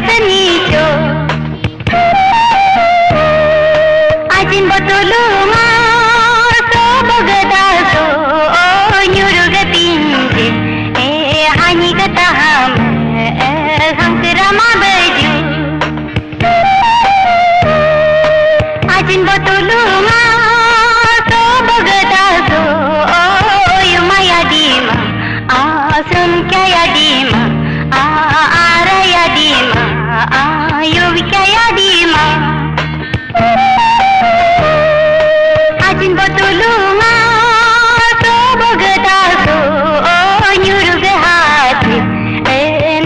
senico ajin botulunga so bagadaso nyuruga pinje hani gataham hankrama baju ajin botulunga so bagadaso yumaya dima asun kya dima araya dima yuvkaya dima ajin botulunga so bagadaso nyuruga hati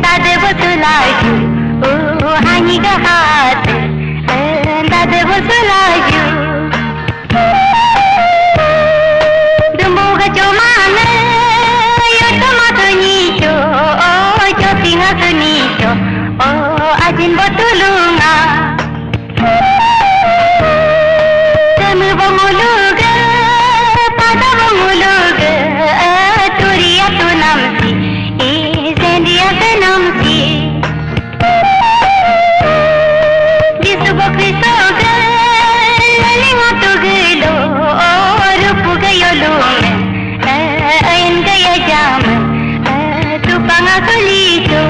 dade botulaju hani ga hati dade botulaju dumbuga chomane yotama tunicho chotinga tunicho ajin botulunga temu bonguluga pada bonguluga turiya tunamsi sendiya tunamsi disugo krisoga lalinga tugelo rupuga yolume ain gaya jam tupanga kulito